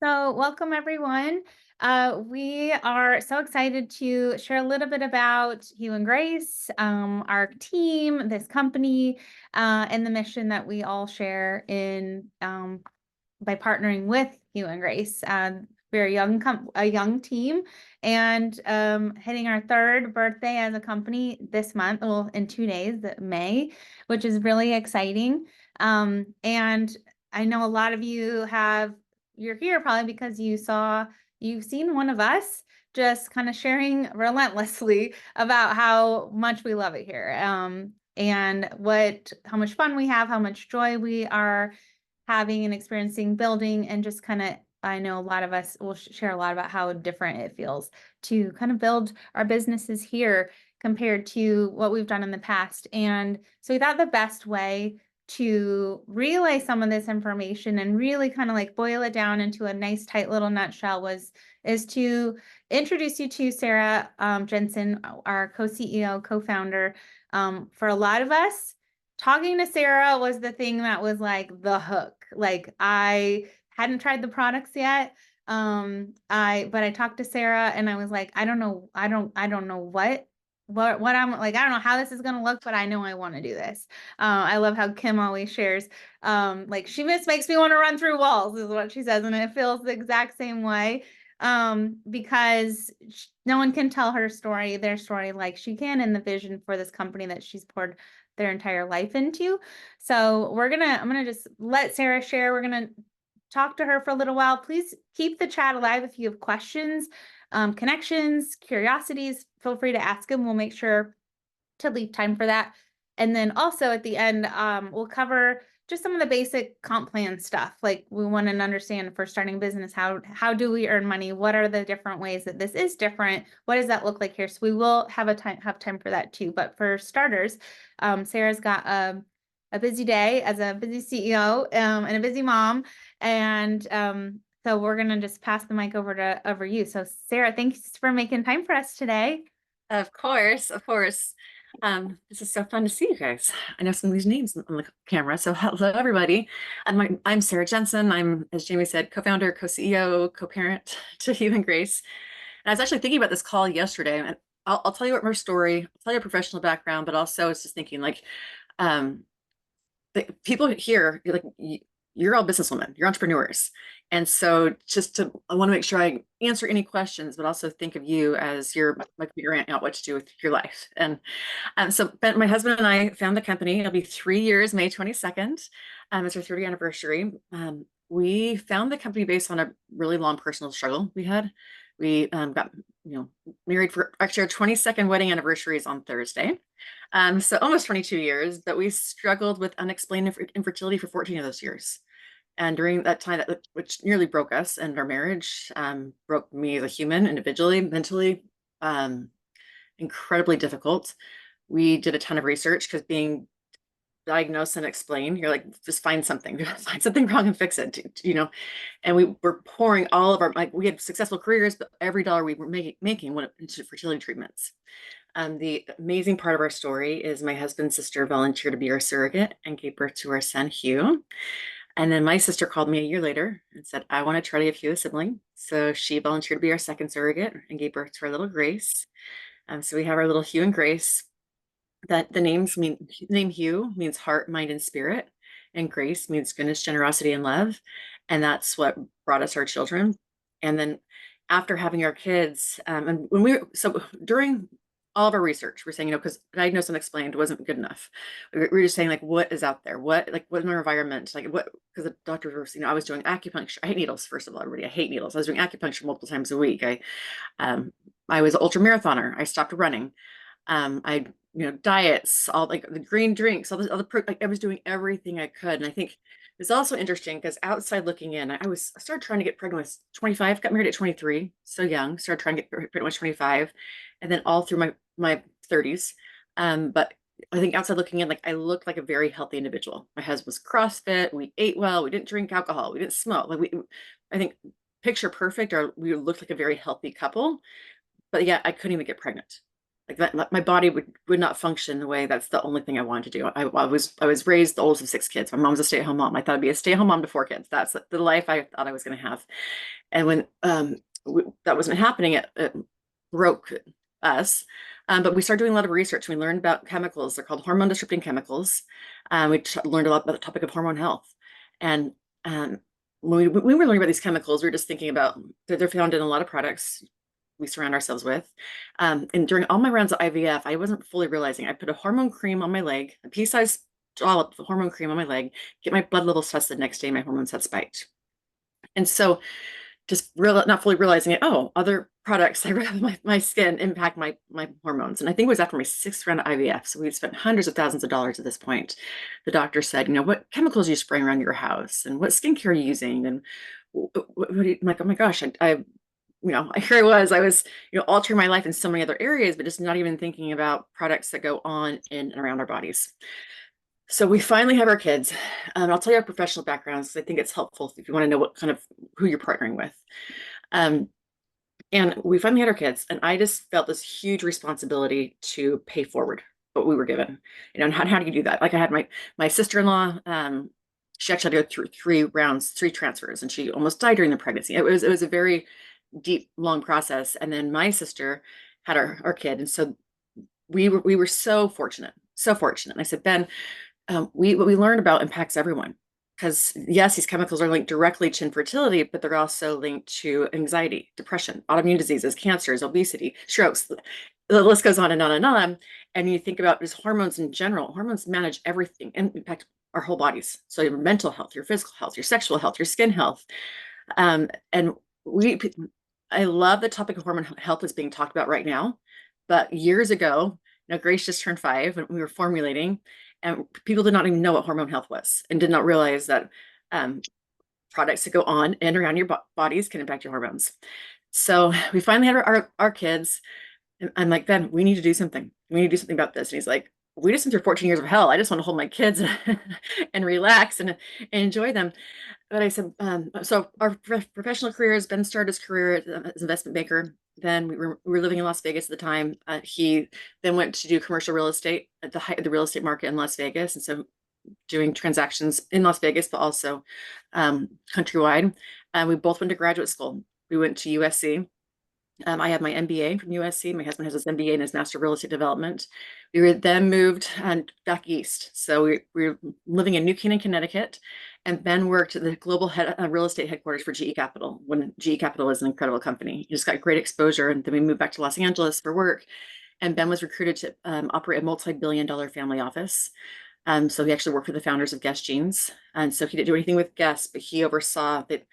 So, welcome everyone. We are so excited to share a little bit about Hugh and Grace, our team, this company, and the mission that we all share in by partnering with Hugh and Grace. We're a young team, and hitting our third birthday as a company this month. Well, in 2 days, May, which is really exciting. And I know a lot of you you're here probably because you've seen one of us just kind of sharing relentlessly about how much we love it here. And how much fun we have, how much joy we are having and experiencing building, and just kind of, I know a lot of us will share a lot about how different it feels to kind of build our businesses here compared to what we've done in the past. And so we thought the best way to relay some of this information and really kind of like boil it down into a nice tight little nutshell is to introduce you to Sara Jensen, our co-CEO, co-founder. For a lot of us, talking to Sara was the thing that was like the hook. Like, I hadn't tried the products yet. But I talked to Sara and I was like, I don't know what I'm like. I don't know how this is gonna look, but I know I want to do this. I love how Kim always shares. Like, she just makes me want to run through walls, is what she says, and it feels the exact same way. Because no one can tell their story like she can, and the vision for this company that she's poured their entire life into. So I'm gonna just let Sara share. We're gonna talk to her for a little while. Please keep the chat alive if you have questions, connections, curiosities. Feel free to ask them. We'll make sure to leave time for that. And then also at the end, we'll cover just some of the basic comp plan stuff. Like, we want to understand, for starting business, how do we earn money? What are the different ways that this is different? What does that look like here? So we will have time for that too. But for starters, Sara's got a busy day as a busy CEO, and a busy mom. And so we're gonna just pass the mic over you. So Sara, thanks for making time for us today. Of course, of course. This is so fun to see you guys. I know some of these names on the camera. So hello, everybody. I'm Sara Jensen. I'm, as Jamie said, co-founder, co-CEO, co-parent to Hugh and Grace. And I was actually thinking about this call yesterday, and I'll tell you what my story, I'll tell you a professional background, but also I was just thinking, like, um, the people here, you're all businesswomen, you're entrepreneurs. And so I want to make sure I answer any questions, but also think of you as you're like figuring out what to do with your life. And so my husband and I found the company. It'll be 3 years, May 22nd. It's our 30th anniversary. We found the company based on a really long personal struggle we had. We got married for actually our 22nd wedding anniversary is on Thursday. So almost 22 years, but we struggled with unexplained infertility for 14 of those years. And during that time, which nearly broke us and our marriage, broke me as a human, individually, mentally, incredibly difficult. We did a ton of research because being diagnosed and explained, you're like, just find something, find something wrong and fix it. And we were pouring all of we had successful careers, but every dollar we were making went into fertility treatments. The amazing part of our story is my husband's sister volunteered to be our surrogate and gave birth to our son, Hugh. And then my sister called me a year later and said, I want to try to give Hugh a sibling. So she volunteered to be our second surrogate and gave birth to our little Grace. So we have our little Hugh and Grace. That the name Hugh means heart, mind, and spirit, and Grace means goodness, generosity, and love. And that's what brought us our children. And then after having our kids, and during all of our research, we're saying, because diagnosed and explained wasn't good enough. We were just saying, like, what is out there? What in our environment? Like, what? Because the doctors were, I was doing acupuncture. I hate needles, first of all, everybody. I hate needles. I was doing acupuncture multiple times a week. I was an ultra marathoner. I stopped running. I diets, all like the green drinks, all like I was doing everything I could. And I think it's also interesting because outside looking in, I started trying to get pregnant when I was 25, got married at 23, so young, started trying to get pregnant when I was 25, and then all through my 30s. But I think outside looking in, like, I looked like a very healthy individual. My husband was CrossFit, we ate well, we didn't drink alcohol, we didn't smoke. I think picture perfect, or we looked like a very healthy couple, but yeah, I couldn't even get pregnant. Like that, my body would not function the way that's the only thing I wanted to do. I was raised the oldest of six kids. My mom was a stay-at-home mom. I thought I'd be a stay-at-home mom to four kids. That's the life I thought I was going to have. And when that wasn't happening, it broke us. But we started doing a lot of research. We learned about chemicals. They're called hormone disrupting chemicals. We learned a lot about the topic of hormone health. And when we were learning about these chemicals, we were just thinking about they're found in a lot of products we surround ourselves with. And during all my rounds of IVF, I wasn't fully realizing I put a hormone cream on my leg, a pea-sized dollop of hormone cream on my leg, get my blood levels tested the next day, my hormones had spiked. And so just not fully realizing it, oh, other products I rub my skin impact my hormones. And I think it was after my sixth round of IVF. So we spent hundreds of thousands of dollars at this point. The doctor said, what chemicals are you spraying around your house? And what skincare are you using? And I'm like, oh my gosh, here I was, altering my life in so many other areas, but just not even thinking about products that go on in and around our bodies. So we finally have our kids. I'll tell you our professional backgrounds because I think it's helpful if you want to know what kind of who you're partnering with. Um, and we finally had our kids, and I just felt this huge responsibility to pay forward what we were given. And how do you do that? Like I had my sister-in-law. She actually had to go through three transfers, and she almost died during the pregnancy. It was a very deep, long process. And then my sister had our kid, and so we were so fortunate, so fortunate. And I said, Ben, what we learn about impacts everyone. Because yes, these chemicals are linked directly to infertility, but they're also linked to anxiety, depression, autoimmune diseases, cancers, obesity, strokes. The list goes on and on and on. And you think about just hormones in general. Hormones manage everything and impact our whole bodies. So your mental health, your physical health, your sexual health, your skin health. And we, I love the topic of hormone health is being talked about right now. But years ago, Grace just turned 5 and we were formulating, and people did not even know what hormone health was and did not realize that products that go on and around your bodies can impact your hormones. So we finally had our kids, and I'm like, Ben, we need to do something. We need to do something about this. And he's like, we just went through 14 years of hell. I just want to hold my kids and relax and enjoy them. But I said, so our professional careers, Ben started his career as an investment banker. Then we were living in Las Vegas at the time. He then went to do commercial real estate at the height of the real estate market in Las Vegas. And so doing transactions in Las Vegas, but also countrywide. We both went to graduate school. We went to USC. I had my MBA from USC. My husband has his MBA and his Master of Real Estate Development. We were then moved back east. So we were living in New Canaan, Connecticut, and Ben worked at the global real estate headquarters for GE Capital when GE Capital was an incredible company. He just got great exposure, and then we moved back to Los Angeles for work. And Ben was recruited to operate a multi-billion-dollar family office. So he actually worked with the founders of Guess Jeans, and so he didn't do anything with Guess, but he oversaw that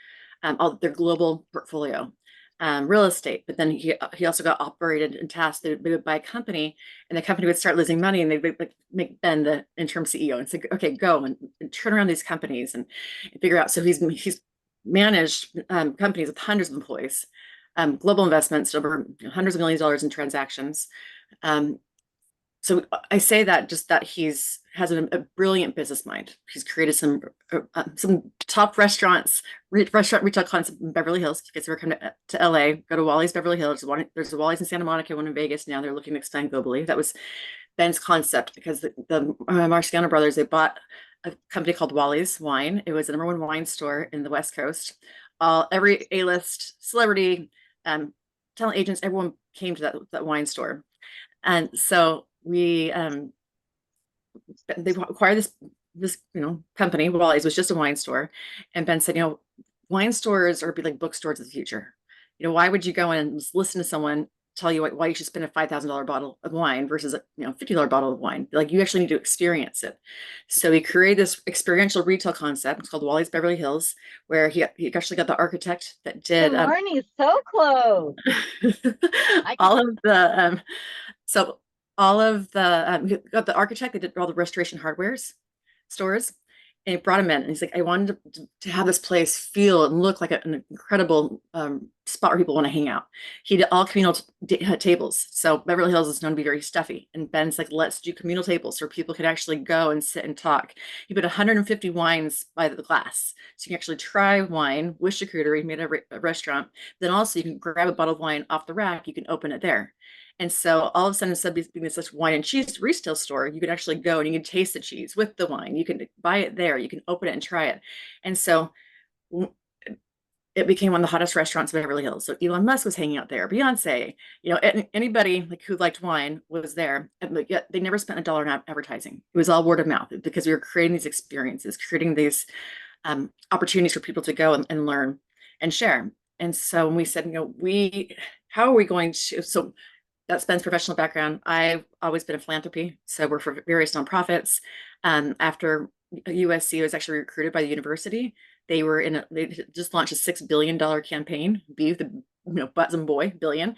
all their global portfolio. Real estate, but then he also got operated and tasked. They would buy a company, and the company would start losing money, and they would make Ben the interim CEO and say, "Okay, go and turn around these companies and figure out." So he's managed companies with hundreds of employees, global investments over hundreds of millions of dollars in transactions. Um, so I say that just that has a brilliant business mind. He's created some top restaurant retail concept in Beverly Hills. If you guys ever come to LA, go to Wally's Beverly Hills. There's a Wally's in Santa Monica, one in Vegas now. They're looking to expand globally. That was Ben's concept because the Marciano brothers, they bought a company called Wally's Wine. It was the #1 wine store in the West Coast. Every A-list celebrity, talent agents, everyone came to that wine store. And so they acquired this company. Wally's was just a wine store, and Ben said, wine stores are be like bookstores of the future. Why would you go in and just listen to someone tell you why you should spend a $5,000 bottle of wine versus a $50 bottle of wine? Like, you actually need to experience it. So he created this experiential retail concept. It's called Wally's Beverly Hills, where he actually got the architect that did Good morning. So close. all of the so all of the we got the architect that did all the restoration hardwares stores, and he brought him in, and he's like, I wanted to have this place feel and look like an incredible spot where people want to hang out. He did all communal tables. So Beverly Hills is known to be very stuffy, and Ben's like, let's do communal tables where people could actually go and sit and talk. He put 150 wines by the glass, so you can actually try wine with charcuterie. He made a restaurant. Then also you can grab a bottle of wine off the rack. You can open it there. And so all of a sudden, instead of being this wine and cheese retail store, you can actually go and you can taste the cheese with the wine. You can buy it there. You can open it and try it. And so it became one of the hottest restaurants in Beverly Hills. So Elon Musk was hanging out there, Beyonce, anybody like who liked wine was there. And yet they never spent $1 in advertising. It was all word of mouth because we were creating these experiences, creating these opportunities for people to go and learn and share. And so when we said, how are we going to, so that's Ben's professional background. I've always been in philanthropy. So we're for various nonprofits. After USC was actually recruited by the university, they just launched a $6 billion campaign, be the butts and boy billion.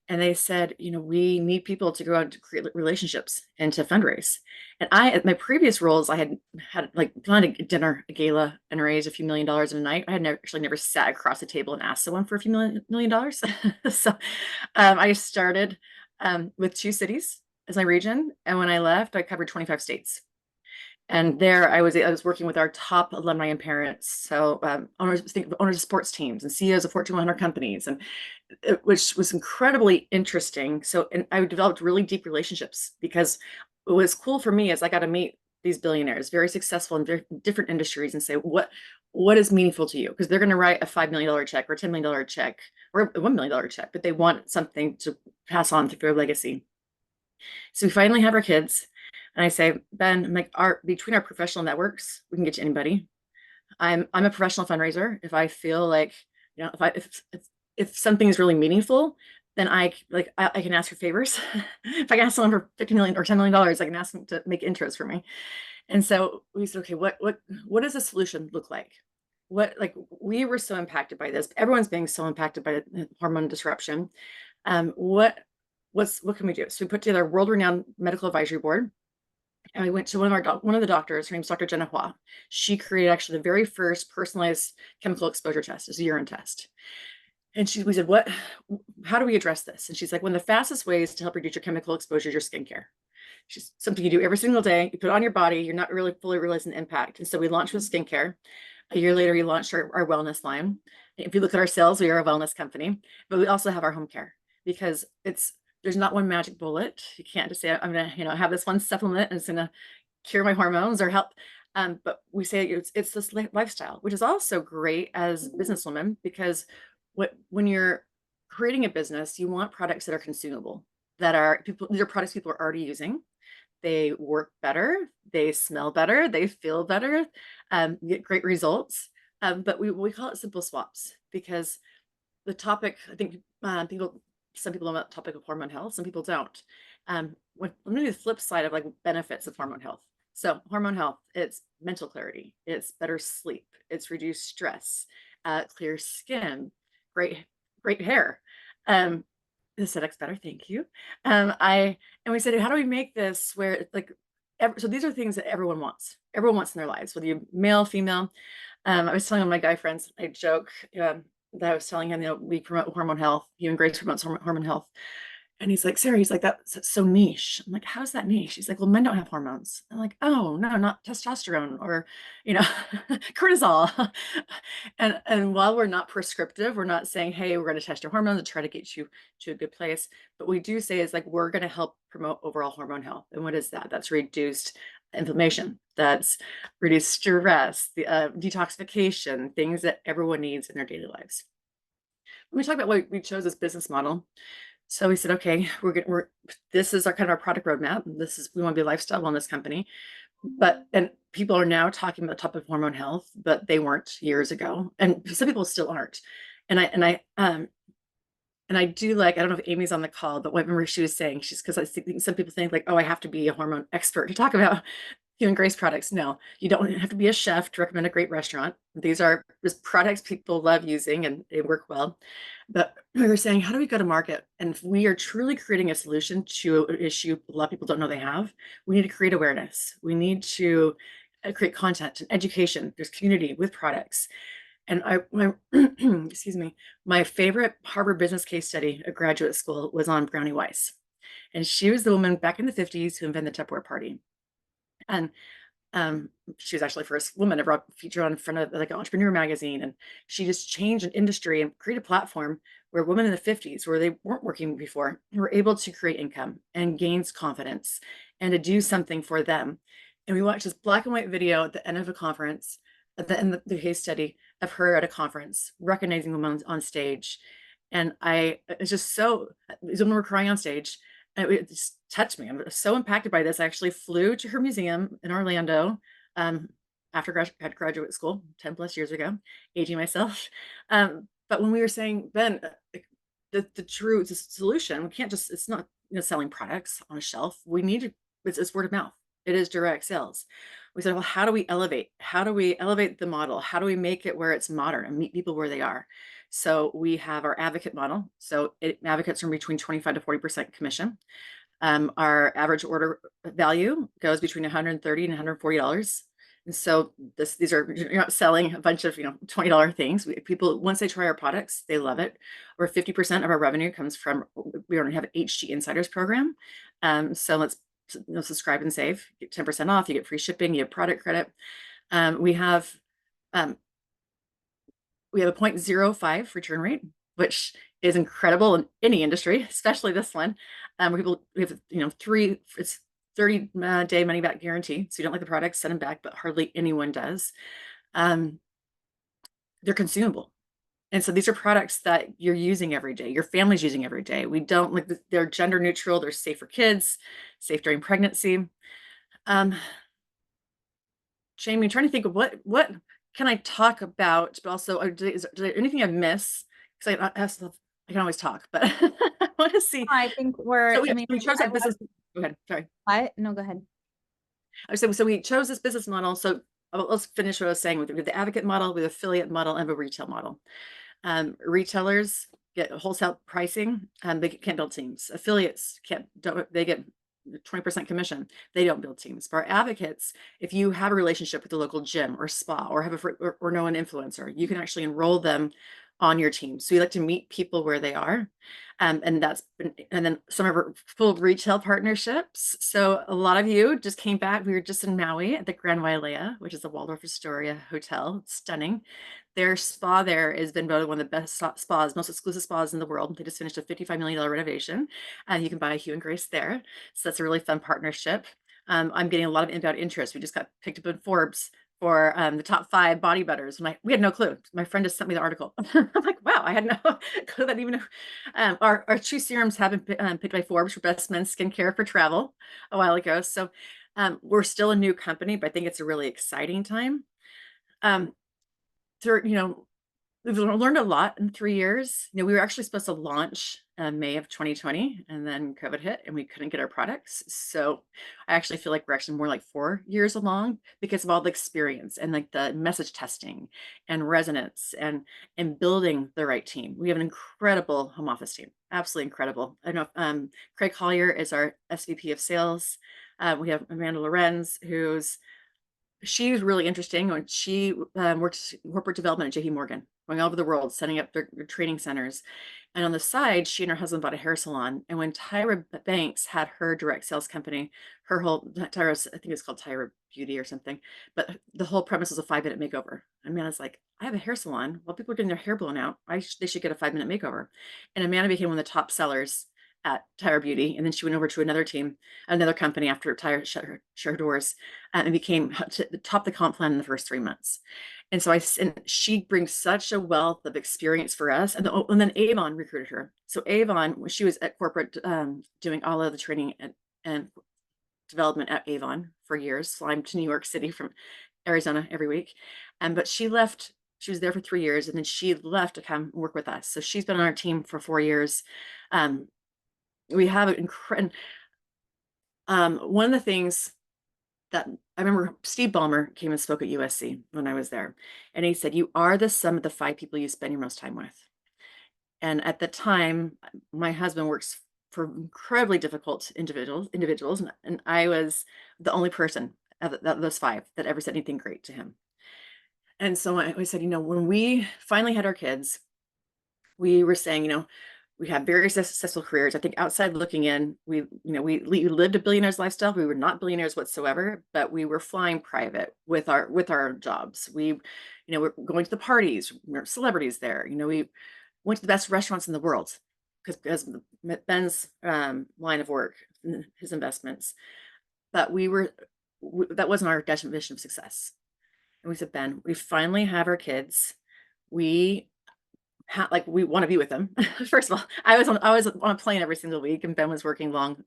And they said, we need people to go out to create relationships and to fundraise. And at my previous roles, I had like planned a dinner, a gala, and raised a few $1 million in a night. I had never sat across the table and asked someone for a few million dollars. So I started with 2 cities as my region. And when I left, I covered 25 states. And there I was working with our top alumni and parents. So owners of sports teams and CEOs of Fortune 100 companies, and which was incredibly interesting. So, and I developed really deep relationships because what was cool for me is I got to meet these billionaires, very successful in very different industries, and say what is meaningful to you, because they're going to write a $5 million check or $10 million check or a $1 million check, but they want something to pass on through their legacy. So we finally have our kids. And I say, Ben, I'm like, between our professional networks, we can get to anybody. I'm a professional fundraiser. If I feel like, if something is really meaningful, then I can ask for favors. If I can ask someone for 50 million or $10 million, I can ask them to make intros for me. And so we said, okay, what does a solution look like? We were so impacted by this. Everyone's being so impacted by the hormone disruption. What can we do? So we put together a world-renowned medical advisory board. And we went to one of the doctors. Her name's Dr. Jenna Hua. She created actually the very first personalized chemical exposure test. It's a urine test. And we said, how do we address this? And she's like, one of the fastest ways to help reduce your chemical exposure is your skincare. She's something you do every single day. You put it on your body. You're not really fully realizing the impact. And so we launched with skincare. A year later, we launched our wellness line. If you look at our sales, we are a wellness company, but we also have our home care because there's not one magic bullet. You can't just say, I'm going to, have this one supplement and it's going to cure my hormones or help. But we say it's this lifestyle, which is also great as businesswomen, because when you're creating a business, you want products that are consumable, these are products people are already using. They work better, they smell better, they feel better, you get great results. But we call it simple swaps because the topic, I think some people know about the topic of hormone health, some people don't. Let me do the flip side of like benefits of hormone health. So hormone health, it's mental clarity, it's better sleep, it's reduced stress, clear skin, great hair. The aesthetics better, thank you. And we said, how do we make this where so these are things that everyone wants in their lives, whether you're male, female. I was telling my guy friends, I joke, that I was telling him, we promote hormone health. Hugh and Grace promotes hormone health. And he's like, Sarah, that's so niche. I'm like, how's that niche? He's like, well, men don't have hormones. I'm like, oh, no, not testosterone or, cortisol. And while we're not prescriptive, we're not saying, hey, we're going to test your hormones and try to get you to a good place. But we do say is like, we're going to help promote overall hormone health. And what is that? That's reduced inflammation, that's reduced stress, the detoxification, things that everyone needs in their daily lives. When we talk about why we chose this business model, so we said, okay, this is our product roadmap. We want to be a lifestyle wellness company, and people are now talking about the topic of hormone health, but they weren't years ago, and some people still aren't. And I do I don't know if Amy's on the call, but what she was saying, because I think some people think like, oh, I have to be a hormone expert to talk about Hugh and Grace products. No, you don't have to be a chef to recommend a great restaurant. These are just products people love using and they work well. But we were saying, how do we go to market? And if we are truly creating a solution to an issue a lot of people don't know they have, we need to create awareness. We need to create content and education. There's community with products. And excuse me, my favorite Harvard business case study at graduate school was on Brownie Weiss. And she was the woman back in the 50s who invented the Tupperware party. And She was actually the first woman ever featured on front of like an entrepreneur magazine, and she just changed an industry and created a platform where women in the 50s, where they weren't working before, were able to create income and gains confidence and to do something for them. And we watched this black and white video at the end of a conference, at the end of the case study of her at a conference, recognizing women on stage. And it's just so, these women were crying on stage. And it just touched me. I'm so impacted by this. I actually flew to her museum in Orlando um, after graduate school 10 plus years ago, aging myself. But when we were saying, Ben, the solution, we can't just, it's not, selling products on a shelf. We need to, it's word of mouth. It is direct sales. We said, well, how do we elevate? How do we elevate the model? How do we make it where it's modern and meet people where they are? So we have our advocate model. So advocates are between 25 to 40% commission. Our average order value goes between $130 and $140. And so these are, you're not selling a bunch of, $20 things. People, once they try our products, they love it. Or 50% of our revenue comes from, we already have an HG Insiders program. So let's subscribe and save, get 10% off, you get free shipping, you have product credit. We have a 0.05 return rate, which is incredible in any industry, especially this one. Where we have, it's 30-day money back guarantee. So you don't like the product, send them back, but hardly anyone does. They're consumable. And so these are products that you're using every day, your family's using every day. We don't like, they're gender neutral, they're safe for kids, safe during pregnancy. Jamie, I'm trying to think of what can I talk about, but also is there anything I miss? Because I can always talk, but I want to see. I think we're, So I mean, we chose that business. Go ahead. Sorry. what? No, go ahead. So we chose this business model. So let's finish what I was saying with the advocate model, with affiliate model, and a retail model. Retailers get wholesale pricing, and they can't build teams. Affiliates they get 20% commission. They don't build teams. For our advocates, if you have a relationship with the local gym or spa or have or know an influencer, you can actually enroll them on your team. So we like to meet people where they are. And then some of our full retail partnerships. So a lot of you just came back. We were just in Maui at the Grand Wailea, which is the Waldorf Astoria Hotel. It's stunning. Their spa there has been voted one of the best spas, most exclusive spas in the world. They just finished a $55 million renovation, and you can buy a Hugh and Grace there. So that's a really fun partnership. I'm getting a lot of inbound interest. We just got picked up in Forbes for the top 5 body butters. We had no clue. My friend just sent me the article. I'm like, wow, I had no clue that even. Our 2 serums have been picked by Forbes for best men's skincare for travel a while ago. So we're still a new company, but I think it's a really exciting time. We've learned a lot in 3 years. We were actually supposed to launch May of 2020, and then COVID hit and we couldn't get our products. So I actually feel like we're actually more like 4 years along because of all the experience and like the message testing and resonance and building the right team. We have an incredible home office team, absolutely incredible. I know Craig Collier is our SVP of sales. We have Amanda Lorenz, she's really interesting. When she worked corporate development at JP Morgan, going all over the world, setting up their training centers. And on the side, she and her husband bought a hair salon. And when Tyra Banks had her direct sales company, Tyra's, I think it's called Tyra Beauty or something, but the whole premise was a 5-minute makeover. Amanda's like, I have a hair salon. While people are getting their hair blown out, they should get a 5-minute makeover. And Amanda became one of the top sellers at Tyra Beauty. And then she went over to another company after Tyra shut her doors and became to top the comp plan in the first 3 months. And so she brings such a wealth of experience for us. And then Avon recruited her. So Avon, she was at corporate doing all of the training and development at Avon for years, flying to New York City from Arizona every week. But she left. She was there for 3 years, and then she left to come work with us. So she's been on our team for 4 years. We have an incredible. One of the things that I remember, Steve Ballmer came and spoke at USC when I was there, and he said, "You are the sum of the 5 people you spend your most time with." And at the time, my husband works for incredibly difficult individuals, and I was the only person of those 5 that ever said anything great to him. And so I said, when we finally had our kids, we were saying, We had very successful careers. I think outside looking in, we lived a billionaire's lifestyle. We were not billionaires whatsoever, but we were flying private with our jobs. We're going to the parties. We were celebrities there. We went to the best restaurants in the world because Ben's line of work, his investments. But that wasn't our definition of success. And we said, Ben, we finally have our kids. We we want to be with them. First of all, I was on a plane every single week, and Ben was working long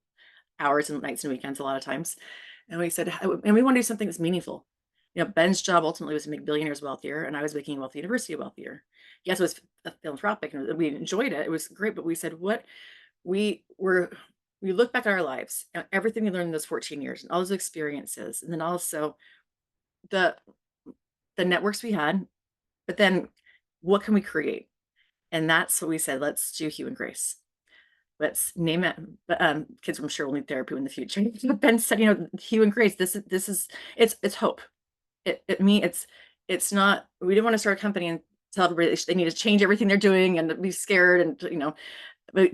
hours and nights and weekends a lot of times. And we said, and we want to do something that's meaningful. Ben's job ultimately was to make billionaires wealthier, and I was making Wealthy University wealthier. Yes, it was philanthropic and we enjoyed it. It was great, but we said, we were, we look back at our lives, everything we learned in those 14 years and all those experiences, and then also the the networks we had, but then what can we create? And that's what we said, let's do Hugh and Grace. Let's name it. But kids, I'm sure will need therapy in the future. But Ben said, Hugh and Grace, this is it's hope. It's not, we didn't want to start a company and tell everybody they need to change everything they're doing and be scared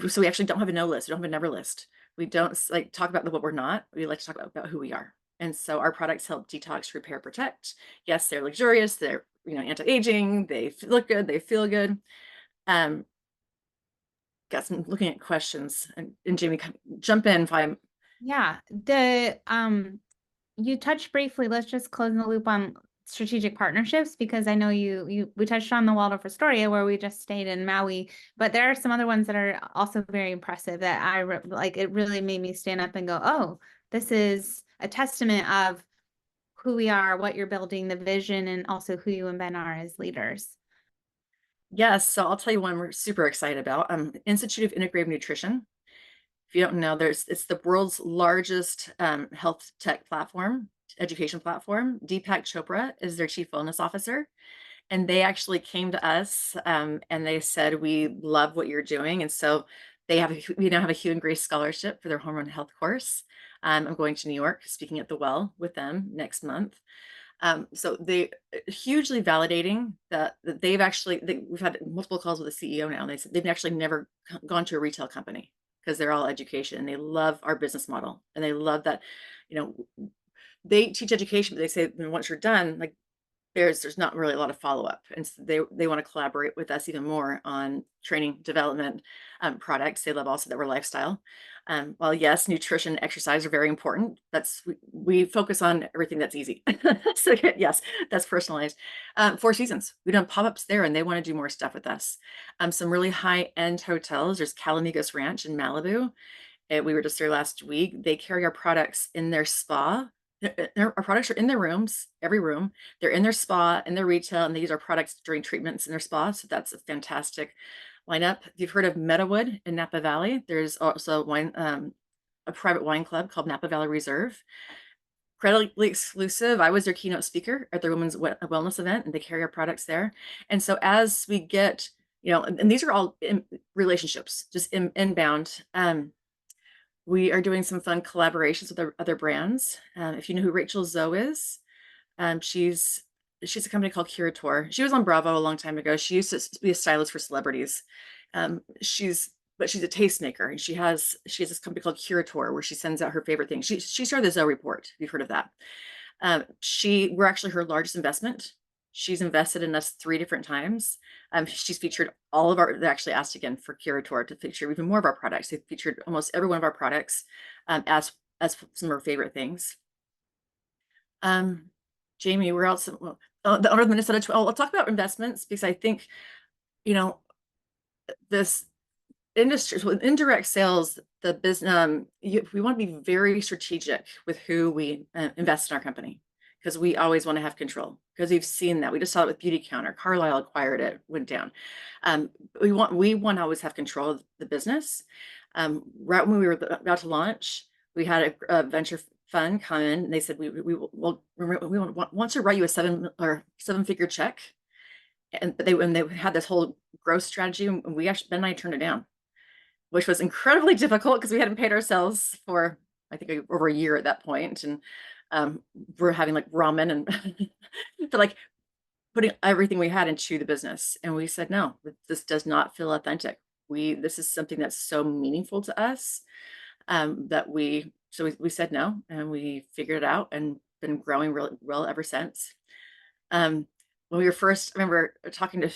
so we actually don't have a no list. We don't have a never list. We don't like talk about what we're not. We like to talk about who we are. And so our products help detox, repair, protect. Yes, they're luxurious. They're, anti-aging. They look good. They feel good. Got some looking at questions, and Jamie, jump in if I'm. Yeah, you touched briefly. Let's just close the loop on strategic partnerships, because I know we touched on the Waldorf Astoria where we just stayed in Maui, but there are some other ones that are also very impressive that like. It really made me stand up and go, oh, this is a testament of who we are, what you're building, the vision, and also who you and Ben are as leaders. Yes, so I'll tell you one we're super excited about. Institute of Integrative Nutrition. If you don't know, it's the world's largest health tech platform, education platform. Deepak Chopra is their chief wellness officer. And they actually came to us and they said, we love what you're doing. And so we now have a Hugh and Grace scholarship for their hormone health course. I'm going to New York, speaking at the Well with them next month. So they hugely validating that we've had multiple calls with the CEO now. And they said they've actually never gone to a retail company because they're all education, and they love our business model. And they love that, they teach education, but they say once you're done, like there's not really a lot of follow-up. And so they want to collaborate with us even more on training, development, products. They love also that we're lifestyle. While yes, nutrition, exercise are very important. We focus on everything that's easy. So yes, that's personalized. Four Seasons, we done pop-ups there, and they want to do more stuff with us. Some really high-end hotels. There's Calamigos Ranch in Malibu. We were just there last week. They carry our products in their spa. Our products are in their rooms, every room. They're in their spa, in their retail, and they use our products during treatments in their spa. So that's a fantastic lineup. If you've heard of Meadowood in Napa Valley, there's also a private wine club called Napa Valley Reserve. Incredibly exclusive. I was their keynote speaker at their women's wellness event, and they carry our products there. And so as we get, and these are all relationships, just inbound. We are doing some fun collaborations with other brands. If you know who Rachel Zoe is, she's a company called Curator. She was on Bravo a long time ago. She used to be a stylist for celebrities. She's a tastemaker, and she has this company called Curator where she sends out her favorite things. She started the Zoe Report. If you've heard of that. We're actually her largest investment. She's invested in us 3 different times. She's featured they actually asked again for Curator to feature even more of our products. They featured almost every one of our products as some of her favorite things. Jamie, where else? Well, the owner of the Minnesota. I'll talk about investments because I think, this industry, so with indirect sales, the business, we want to be very strategic with who we invest in our company, because we always want to have control, because we've seen that. We just saw it with Beauty Counter. Carlisle acquired it, went down. We want to always have control of the business. Right when we were about to launch, we had a venture fund come in, and they said, we want to write you a 7-figure check. But when they had this whole growth strategy, and Ben and I turned it down, which was incredibly difficult because we hadn't paid ourselves for, I think, over a year at that point. And we're having like ramen and but like putting everything we had into the business. And we said, no, this does not feel authentic. this is something that's so meaningful to us, that we said no, and we figured it out and been growing really well ever since. When we were first, I remember talking to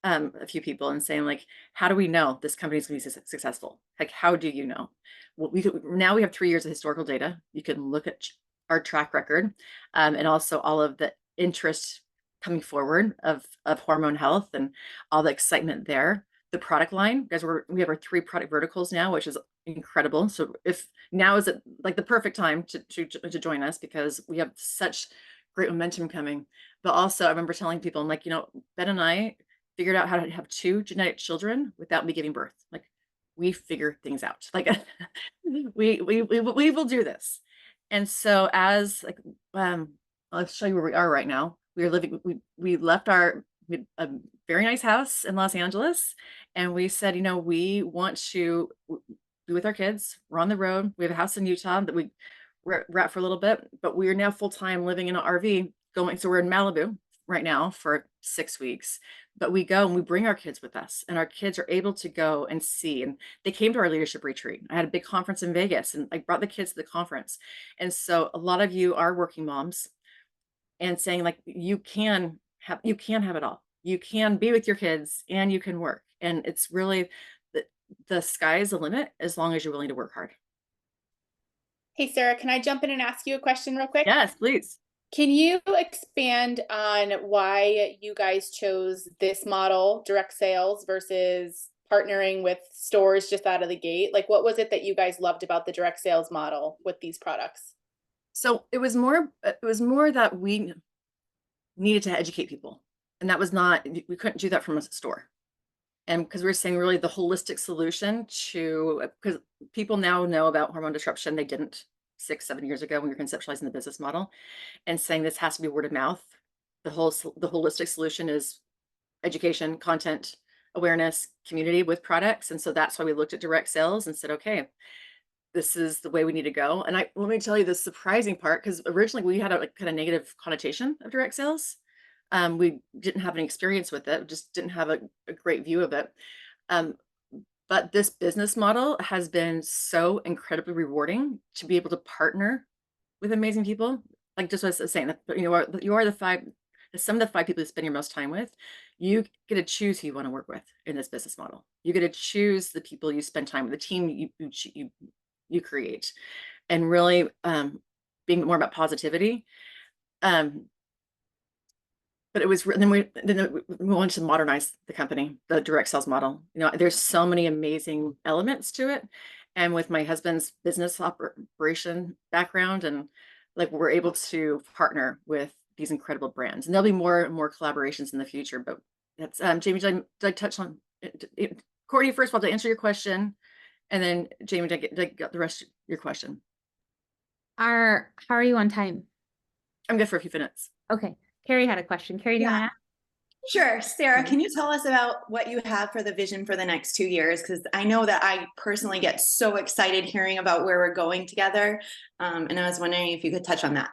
a few people and saying, like, how do we know this company is going to be successful? Like, how do you know? Well, now we have 3 years of historical data. You can look at our track record, and also all of the interest coming forward of hormone health and all the excitement there. The product line, guys, we have our 3 product verticals now, which is incredible. So if now is like the perfect time to join us, because we have such great momentum coming. But also, I remember telling people, I'm like, Ben and I figured out how to have 2 genetic children without me giving birth. Like, we figure things out. Like, we will do this. And so I'll show you where we are right now. We are living, we left a very nice house in Los Angeles, and we said, we want to be with our kids. We're on the road. We have a house in Utah that we're at for a little bit, but we are now full-time living in an RV going. So we're in Malibu right now for 6 weeks, but we go and we bring our kids with us, and our kids are able to go and see. And they came to our leadership retreat. I had a big conference in Vegas, and I brought the kids to the conference. And so a lot of you are working moms and saying, like, you can have it all. You can be with your kids and you can work. And it's really the sky is the limit as long as you're willing to work hard. Hey, Sara, can I jump in and ask you a question real quick? Yes, please. Can you expand on why you guys chose this model, direct sales, versus partnering with stores just out of the gate? Like, what was it that you guys loved about the direct sales model with these products? So it was more that we needed to educate people. And that was not, we couldn't do that from a store. And because we're saying really the holistic solution because people now know about hormone disruption. They didn't 6-7 years ago when we were conceptualizing the business model, and saying this has to be word of mouth. The holistic solution is education, content, awareness, community with products. And so that's why we looked at direct sales and said, okay, this is the way we need to go. And let me tell you the surprising part, because originally we had a kind of negative connotation of direct sales. We didn't have any experience with it, just didn't have a great view of it. But this business model has been so incredibly rewarding to be able to partner with amazing people. Like just what I was saying, you are some of the 5 people you spend your most time with. You get to choose who you want to work with in this business model. You get to choose the people you spend time with, the team you create, and really being more about positivity. But it was then we wanted to modernize the company, the direct sales model. There's so many amazing elements to it, and with my husband's business operation background, and like we're able to partner with these incredible brands, and there'll be more and more collaborations in the future. But that's Jamie, did I touch on Courtney? First of all, to answer your question, and then Jamie, did I get the rest of your question? How are you on time? I'm good for a few minutes. Okay. Carrie had a question. Carrie, do you want to ask? Sure. Sara, can you tell us about what you have for the vision for the next 2 years? Because I know that I personally get so excited hearing about where we're going together. And I was wondering if you could touch on that.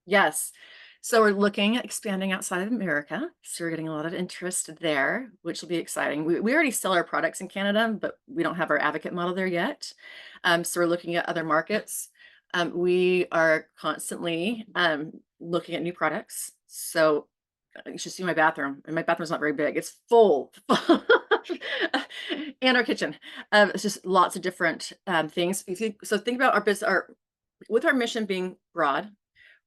Yes. So we're looking at expanding outside of America. So we're getting a lot of interest there, which will be exciting. We already sell our products in Canada, but we don't have our advocate model there yet. So we're looking at other markets. We are constantly looking at new products. So you should see my bathroom, and my bathroom's not very big. It's full, and our kitchen. It's just lots of different things. So think about our business. With our mission being broad,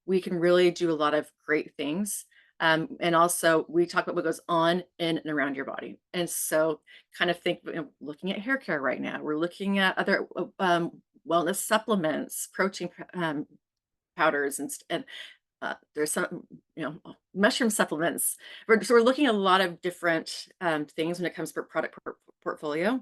we can really do a lot of great things. And also we talk about what goes on in and around your body. And so kind of think, looking at hair care right now, we're looking at other wellness supplements, protein powders, and there's some, mushroom supplements. So we're looking at a lot of different things when it comes to product portfolio.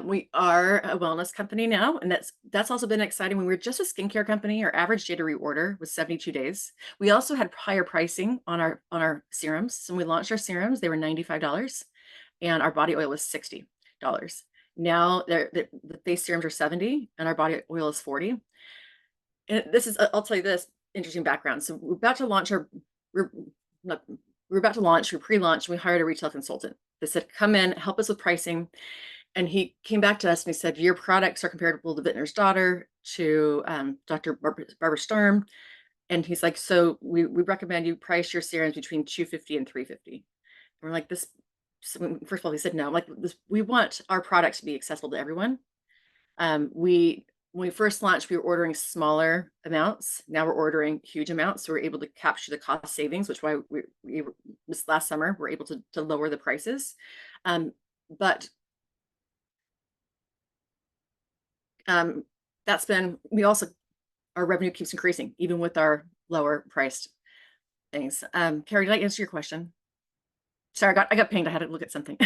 We are a wellness company now, and that's also been exciting. When we were just a skincare company, our average day to reorder was 72 days. We also had higher pricing on our serums. So when we launched our serums, they were $95, and our body oil was $60. Now the face serums are $70, and our body oil is $40. And this is, I'll tell you this interesting background. So we're about to launch we were about to launch, we pre-launched, we hired a retail consultant. They said, come in, help us with pricing. And he came back to us and he said, your products are comparable to Vintner's Daughter, to Dr. Barbara Sturm. And he's like, so we recommend you price your serums between $250 and $350. And we're like, this, so first of all, he said, no, I'm like, this, we want our products to be accessible to everyone. When we first launched, we were ordering smaller amounts. Now we're ordering huge amounts. So we're able to capture the cost savings, which why we this last summer, we're able to lower the prices. But that's been, we also, our revenue keeps increasing, even with our lower priced things. Carrie, did I answer your question? Sorry, I got pinged. I had to look at something.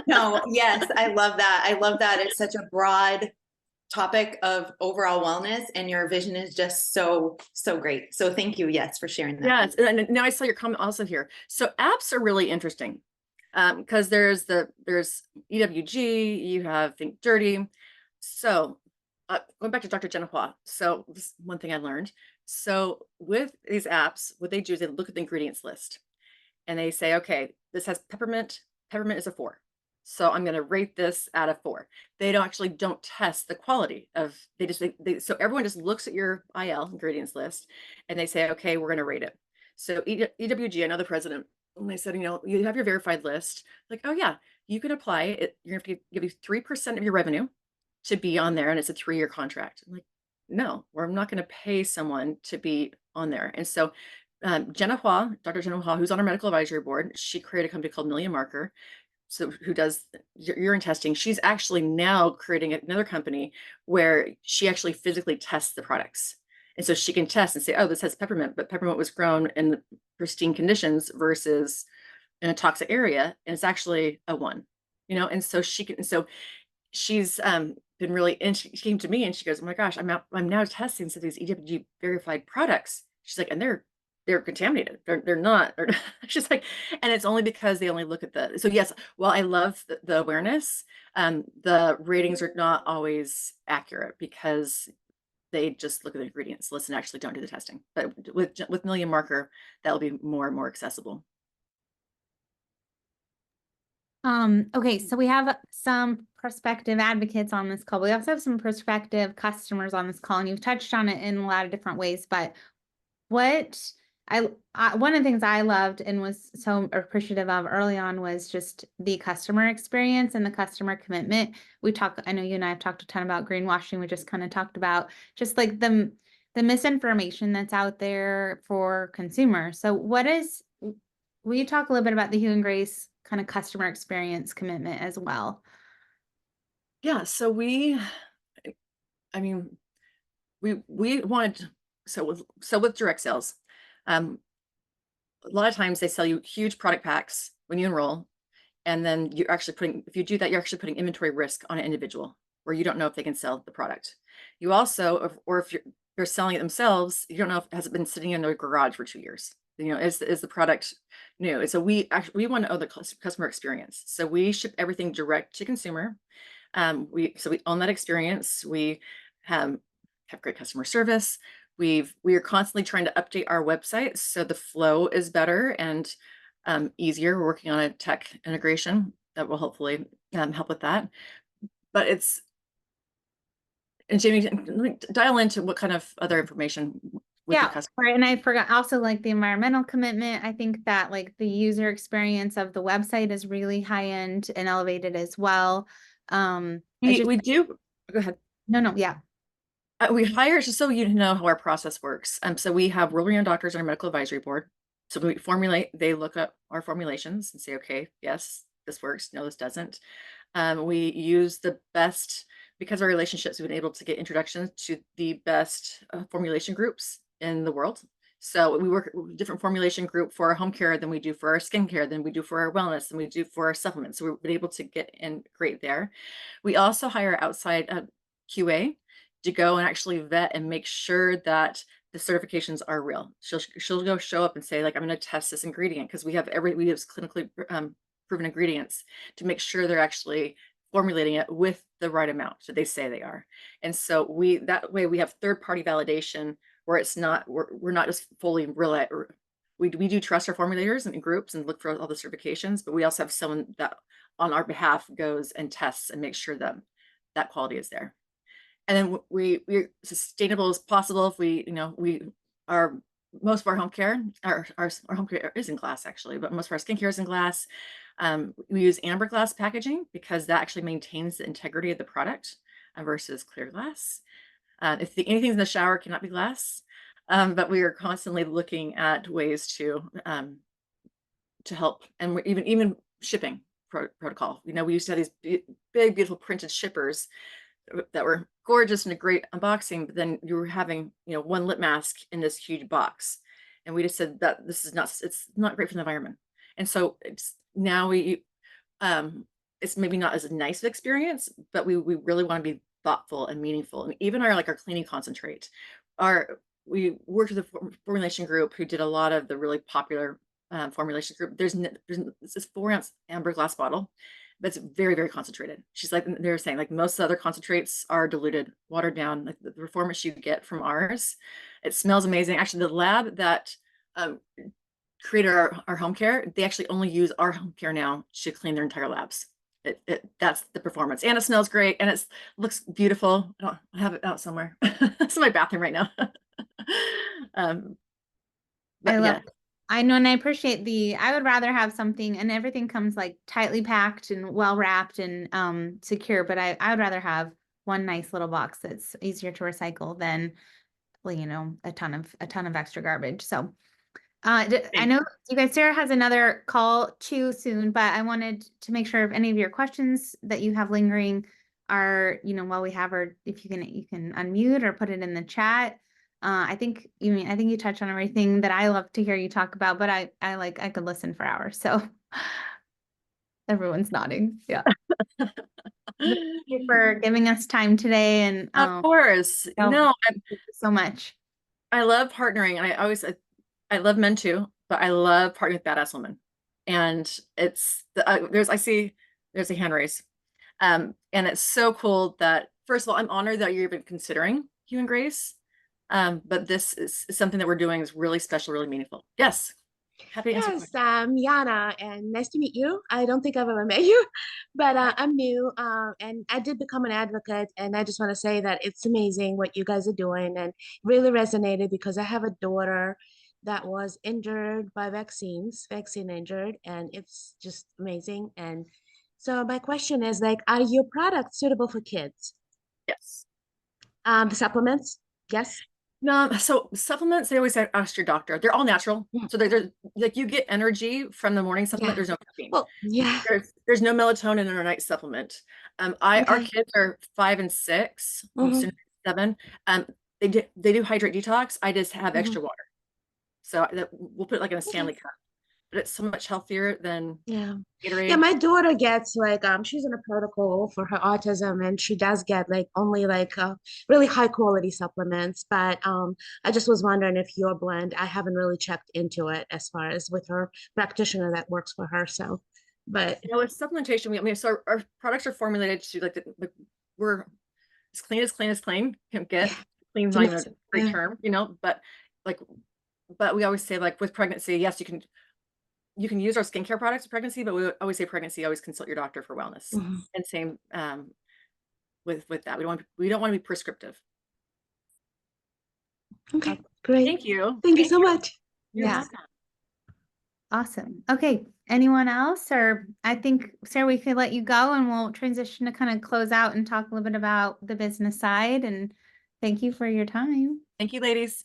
No, yes, I love that. I love that. It's such a broad topic of overall wellness, and your vision is just so great. So thank you, yes, for sharing that. Yes, and now I saw your comment also here. So apps are really interesting because there's EWG, you have Think Dirty. So going back to Dr. Jenna Hua, so this is one thing I learned. So with these apps, what they do is they look at the ingredients list and they say, okay, this has peppermint. Peppermint is a 4. So I'm going to rate this out of 4. They don't test the quality of, so everyone just looks at your IL ingredients list and they say, okay, we're going to rate it. So EWG, I know the president, when they said, you have your verified list, like, oh yeah, you can apply it. You're going to give you 3% of your revenue to be on there. And it's a 3-year contract. I'm like, no, I'm not going to pay someone to be on there. And so Jenna Hua, Dr. Jenna Hua, who's on our medical advisory board, she created a company called Million Marker. So who does urine testing. She's actually now creating another company where she actually physically tests the products. And so she can test and say, oh, this has peppermint, but peppermint was grown in pristine conditions versus in a toxic area. And it's actually a 1, and so she's been really, and she came to me and she goes, oh my gosh, I'm now testing some of these EWG verified products. She's like, and they're contaminated. They're not. She's like, and it's only because they only look at so yes, while I love the awareness, the ratings are not always accurate because they just look at the ingredients list and actually don't do the testing. But with Million Marker, that'll be more and more accessible. Okay, so we have some prospective advocates on this call. We also have some prospective customers on this call, and you've touched on it in a lot of different ways, but one of the things I loved and was so appreciative of early on was just the customer experience and the customer commitment. I know you and I have talked a ton about greenwashing. We just kind of talked about just like the misinformation that's out there for consumers. So will you talk a little bit about the Hugh and Grace kind of customer experience commitment as well? Yeah, so we wanted, with direct sales, a lot of times they sell you huge product packs when you enroll, and then if you do that, you're actually putting inventory risk on an individual where you don't know if they can sell the product. You also, or if they're selling it themselves, you don't know if it has been sitting in their garage for 2 years. Is the product new? And so we want to own the customer experience. So we ship everything direct to consumer. We own that experience. We have great customer service. We are constantly trying to update our website so the flow is better and easier. We're working on a tech integration that will hopefully help with that. But and Jamie, dial into what kind of other information with the customer. Right. And I forgot also like the environmental commitment. I think that like the user experience of the website is really high end and elevated as well. We do. Go ahead. No, yeah. We hire, just so you know how our process works. So we have world-renowned doctors on our medical advisory board. So when we formulate, they look up our formulations and say, okay, yes, this works. No, this doesn't. We use the best, because of our relationships, we've been able to get introductions to the best formulation groups in the world. So we work with a different formulation group for our home care than we do for our skincare, than we do for our wellness, than we do for our supplements. So we've been able to get in great there. We also hire outside QA to go and actually vet and make sure that the certifications are real. She'll go show up and say, like, I'm going to test this ingredient because we have clinically proven ingredients to make sure they're actually formulating it with the right amount that they say they are. And so that way we have third-party validation where it's not, we're not just fully we do trust our formulators and groups and look for all the certifications, but we also have someone that on our behalf goes and tests and makes sure that that quality is there. And then we're sustainable as possible. If we, we are, most of our home care, our home care is in glass actually, but most of our skincare is in glass. We use amber glass packaging because that actually maintains the integrity of the product versus clear glass. If anything's in the shower, it cannot be glass. But we are constantly looking at ways to help, and we're even shipping protocol. We used to have these big, beautiful printed shippers that were gorgeous and a great unboxing, but then you were having, one lip mask in this huge box. And we just said that it's not great for the environment. And so it's now it's maybe not as nice of experience, but we really want to be thoughtful and meaningful. And even our cleaning concentrate, we worked with a formulation group who did a lot of the really popular formulation group. There's this 4-ounce amber glass bottle, but it's very, very concentrated. She's like, they're saying like most other concentrates are diluted, watered down. Like the performance you get from ours, it smells amazing. Actually, the lab that created our home care, they actually only use our home care now to clean their entire labs. That's the performance, and it smells great, and it looks beautiful. I have it out somewhere. It's in my bathroom right now. I love it. I know, and I appreciate I would rather have something, and everything comes like tightly packed and well wrapped and secure, but I would rather have one nice little box that's easier to recycle than, well, a ton of extra garbage. So I know you guys, Sarah has another call too soon, but I wanted to make sure if any of your questions that you have lingering are, while we have her, if you can unmute or put it in the chat. I think you touched on everything that I love to hear you talk about, but I could listen for hours. So everyone's nodding. Yeah. Thank you for giving us time today. And of course, thank you so much. I love partnering, and I love men too, but I love partnering with badass women. And it's there's a hand raise. And it's so cool that, first of all, I'm honored that you're even considering Hugh and Grace. But this is something that we're doing is really special, really meaningful. Yes. Happy to answer. Yes, Yana, and nice to meet you. I don't think I've ever met you, but I'm new, and I did become an advocate, and I just want to say that it's amazing what you guys are doing, and really resonated because I have a daughter that was injured by vaccine injured, and it's just amazing. And so my question is like, are your products suitable for kids? Yes. The supplements? Yes. No, so supplements, they always ask your doctor. They're all natural. Yeah. So they're like, you get energy from the morning supplement. Yeah. There's no caffeine. Well, yeah. There's no melatonin in our night supplement. Our Okay. kids are 5 and 6, Mhm. soon 7. They do hydrate detox. I just have extra water. So we'll put it like in a Stanley cup. But it's so much healthier than Yeah. Gatorade. Yeah, my daughter gets like she's in a protocol for her autism, and she does get like only like really high quality supplements. But I just was wondering if your blend, I haven't really checked into it as far as with her practitioner that works for her. So, but with supplementation, so our products are formulated to we're as clean as clean can get. Yeah. Clean's not even a great term, but we always say like with pregnancy, yes, you can use our skincare products with pregnancy, but we always say pregnancy, always consult your doctor for wellness. And same with that. We don't want to be prescriptive. okay, great. Thank you. Thank you so much. You're Yeah. welcome. Awesome. Okay. Anyone else? Or I think, Sarah, we could let you go and we'll transition to kind of close out and talk a little bit about the business side. And thank you for your time. Thank you, ladies.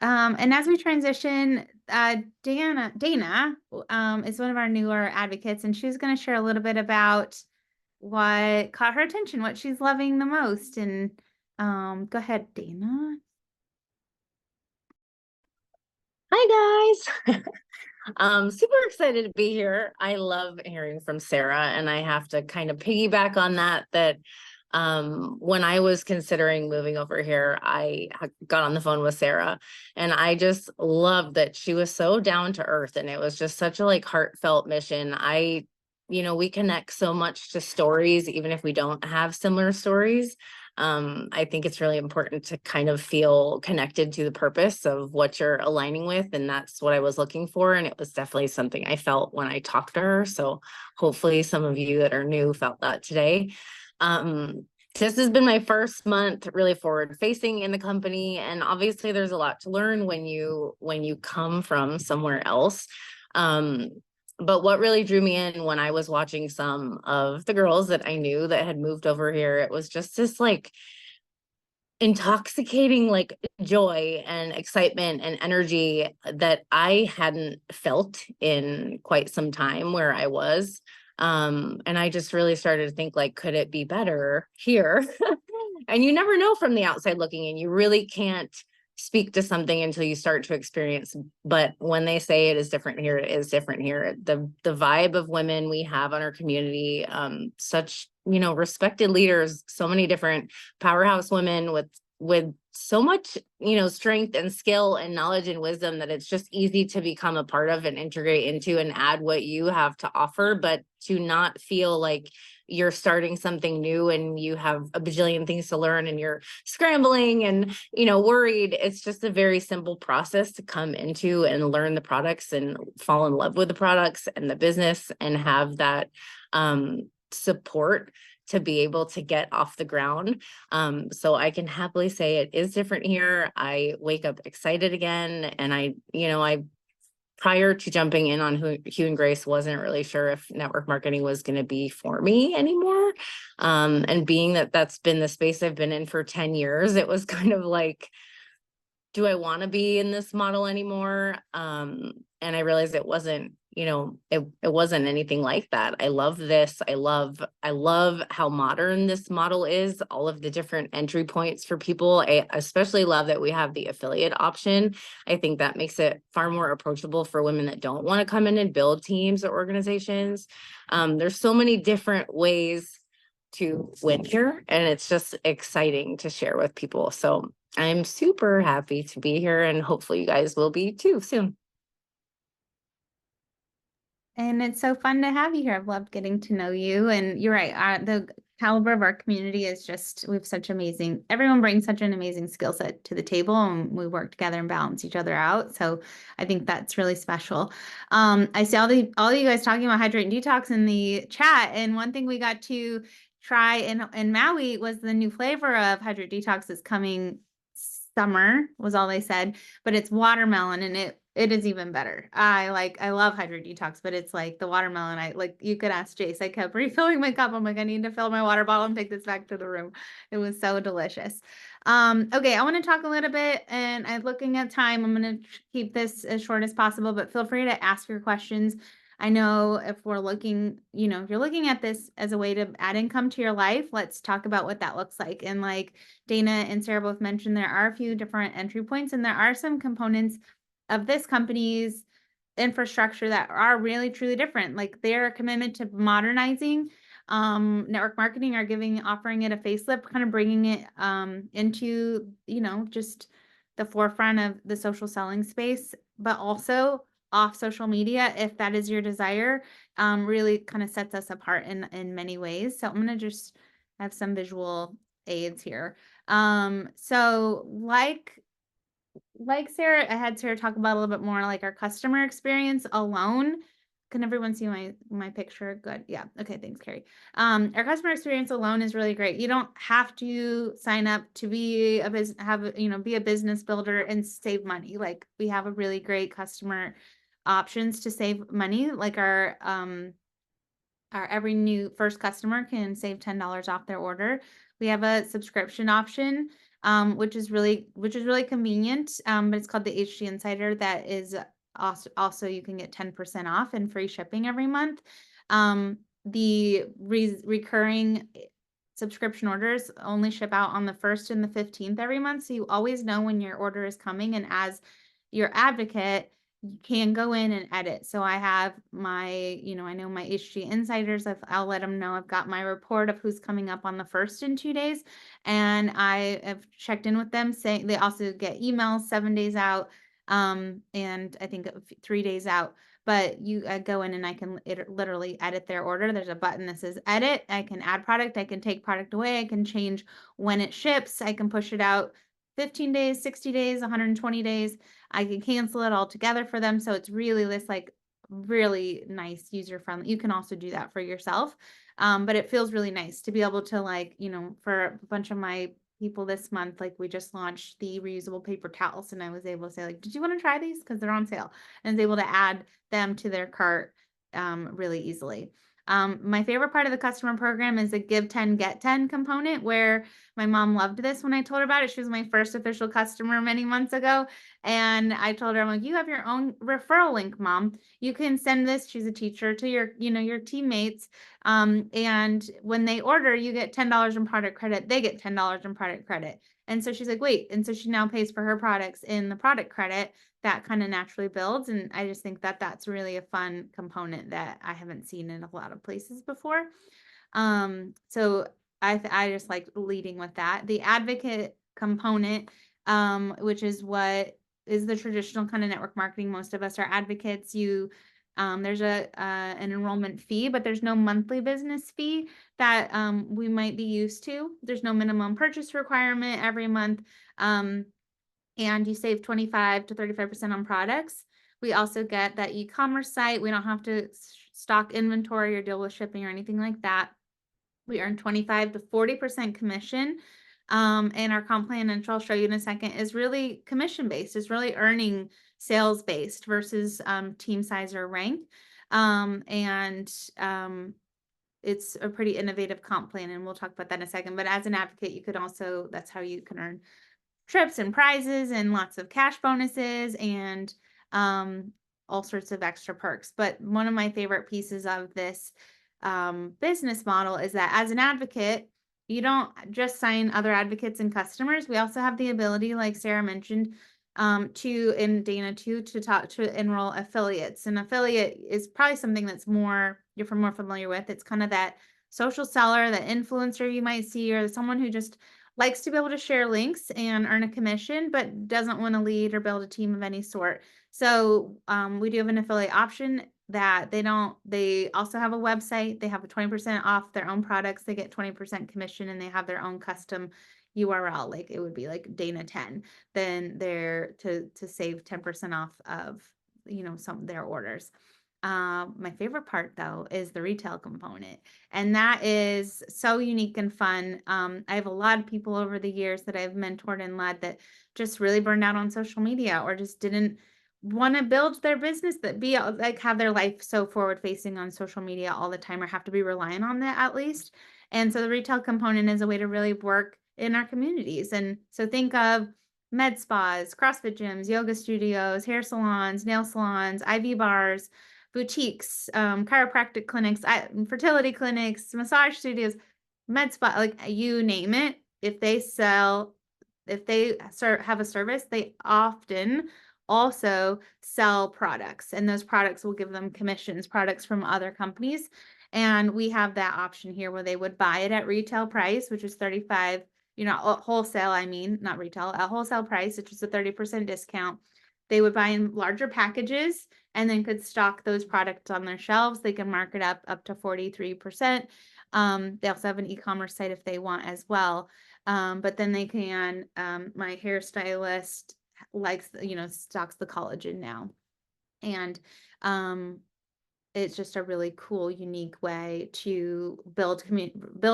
And as we transition, Dana is one of our newer advocates, and she's going to share a little bit about what caught her attention, what she's loving the most. And go ahead, Dana. Hi guys. Super excited to be here. I love hearing from Sarah, and I have to kind of piggyback on that when I was considering moving over here, I got on the phone with Sarah, and I just loved that she was so down to earth, and it was just such a heartfelt mission. We connect so much to stories, even if we don't have similar stories. I think it's really important to kind of feel connected to the purpose of what you're aligning with. And that's what I was looking for. And it was definitely something I felt when I talked to her. So hopefully some of you that are new felt that today. This has been my first month really forward facing in the company. And obviously there's a lot to learn when you come from somewhere else. But what really drew me in when I was watching some of the girls that I knew that had moved over here, it was just this like intoxicating like joy and excitement and energy that I hadn't felt in quite some time where I was. And I just really started to think like, could it be better here? And you never know from the outside looking in. You really can't speak to something until you start to experience. But when they say it is different here, it is different here. The vibe of women we have on our community, such, you know, respected leaders, so many different powerhouse women with so much, you know, strength and skill and knowledge and wisdom that it's just easy to become a part of and integrate into and add what you have to offer, but to not feel like you're starting something new and you have a bajillion things to learn and you're scrambling and, you know, worried. It's just a very simple process to come into and learn the products and fall in love with the products and the business and have that support to be able to get off the ground. So I can happily say it is different here. I wake up excited again. And I prior to jumping in on Hugh and Grace, wasn't really sure if network marketing was going to be for me anymore. And being that that's been the space I've been in for 10 years, it was kind of like, do I want to be in this model anymore? And I realized it wasn't, you know, it wasn't anything like that. I love this. I love how modern this model is, all of the different entry points for people. I especially love that we have the affiliate option. I think that makes it far more approachable for women that don't want to come in and build teams or organizations. There's so many different ways to win here, and it's just exciting to share with people. So I'm super happy to be here, and hopefully you guys will be too soon. And it's so fun to have you here. I've loved getting to know you. And you're right. The caliber of our community is just, everyone brings such an amazing skill set to the table, and we work together and balance each other out. So I think that's really special. I see all you guys talking about hydrate and detox in the chat. And one thing we got to try in Maui was the new flavor of hydrate detox is coming summer, was all they said, but it's watermelon, and it is even better. I love hydrate detox, but it's like the watermelon. You could ask Jace. I kept refilling my cup. I'm like, I need to fill my water bottle and take this back to the room. It was so delicious. Okay, I want to talk a little bit, and I'm looking at time. I'm going to keep this as short as possible, but feel free to ask your questions. I know if we're looking, you know, if you're looking at this as a way to add income to your life, let's talk about what that looks like. And like Dana and Sarah both mentioned, there are a few different entry points, and there are some components of this company's infrastructure that are really truly different. Like their commitment to modernizing network marketing are offering it a facelift, kind of bringing it into, you know, just the forefront of the social selling space, but also off social media, if that is your desire, really kind of sets us apart in many ways. So I'm going to just have some visual aids here. So like Sarah, I had Sarah talk about a little bit more like our customer experience alone. Can everyone see my picture? Good. Yeah. Okay. Thanks, Carrie. Our customer experience alone is really great. You don't have to sign up to be be a business builder and save money. Like we have a really great customer options to save money. Like our every new first customer can save $10 off their order. We have a subscription option, which is really convenient. But it's called the HG Insider. That is also you can get 10% off and free shipping every month. The recurring subscription orders only ship out on the 1st and the 15th every month. So you always know when your order is coming. And as your advocate, you can go in and edit. So I have my, I know my HG Insiders. I'll let them know I've got my report of who's coming up on the 1st in 2 days. And I have checked in with them saying they also get emails 7 days out. And I think 3 days out. but you go in and I can literally edit their order. There's a button that says edit. I can add product. I can take product away. I can change when it ships. I can push it out 15 days, 60 days, 120 days. I can cancel it altogether for them. So it's really this like really nice user friendly. You can also do that for yourself. But it feels really nice to be able to like, you know, for a bunch of my people this month, like we just launched the reusable paper towels and I was able to say like, did you want to try these? Because they're on sale, and I was able to add them to their cart really easily. My favorite part of the customer program is a give 10, get 10 component, where my mom loved this when I told her about it. She was my first official customer many months ago. And I told her, I'm like, you have your own referral link, Mom. You can send this, she's a teacher, to your, you know, your teammates. And when they order, you get $10 in product credit. They get $10 in product credit. And so she's like, wait. And so she now pays for her products in the product credit. That kind of naturally builds. And I just think that that's really a fun component that I haven't seen in a lot of places before. So I just like leading with that. The advocate component, which is what is the traditional kind of network marketing. Most of us are advocates. There's an enrollment fee, but there's no monthly business fee that we might be used to. There's no minimum purchase requirement every month. And you save 25 to 35% on products. We also get that e-commerce site. We don't have to stock inventory or deal with shipping or anything like that. We earn 25 to 40% commission. And our comp plan, which I'll show you in a second, is really commission based, is really earning sales based versus team size or rank. It's a pretty innovative comp plan, and we'll talk about that in a second. But as an advocate, you could also, that's how you can earn trips and prizes and lots of cash bonuses and all sorts of extra perks. But one of my favorite pieces of this business model is that as an advocate, you don't just sign other advocates and customers. We also have the ability, like Sara mentioned, and Dana too, to enroll affiliates. An affiliate is probably something that's you're more familiar with. It's kind of that social seller, that influencer you might see, or someone who just likes to be able to share links and earn a commission, but doesn't want to lead or build a team of any sort. So we do have an affiliate option that they also have a website. They have a 20% off their own products. They get 20% commission, and they have their own custom URL. Like it would be like Dana 10, then they're to save 10% off of, you know, some of their orders. My favorite part though is the retail component, and that is so unique and fun. I have a lot of people over the years that I've mentored and led that just really burned out on social media, or just didn't want to build their business, that be like have their life so forward facing on social media all the time, or have to be reliant on that at least. And so the retail component is a way to really work in our communities. And so think of med spas, CrossFit gyms, yoga studios, hair salons, nail salons, IV bars, boutiques, chiropractic clinics, fertility clinics, massage studios, med spa, like you name it. If they have a service, they often also sell products, and those products will give them commissions, products from other companies. And we have that option here where they would buy it at retail price, which is 35, you know, wholesale, I mean, not retail, a wholesale price, which is a 30% discount. They would buy in larger packages and then could stock those products on their shelves. They can mark it up to 43%. They also have an e-commerce site if they want as well. But then they can, my hairstylist likes, you know, stocks the collagen now. And it's just a really cool, unique way to build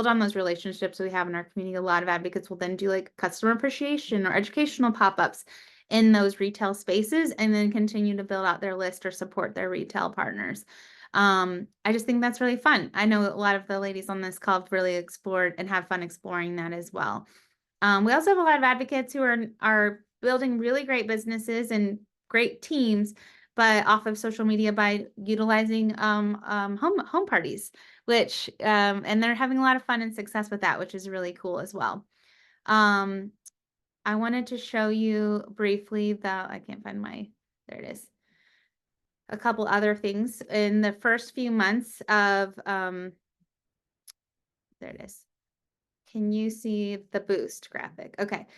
on those relationships we have in our community. A lot of advocates will then do like customer appreciation or educational pop-ups in those retail spaces, and then continue to build out their list or support their retail partners. I just think that's really fun. I know a lot of the ladies on this call have really explored and have fun exploring that as well. We also have a lot of advocates who are building really great businesses and great teams, but off of social media by utilizing home parties, which and they're having a lot of fun and success with that, which is really cool as well. I wanted to show you briefly I can't find there it is. A couple other things in the first few months of there it is. Can you see the boost graphic? Okay.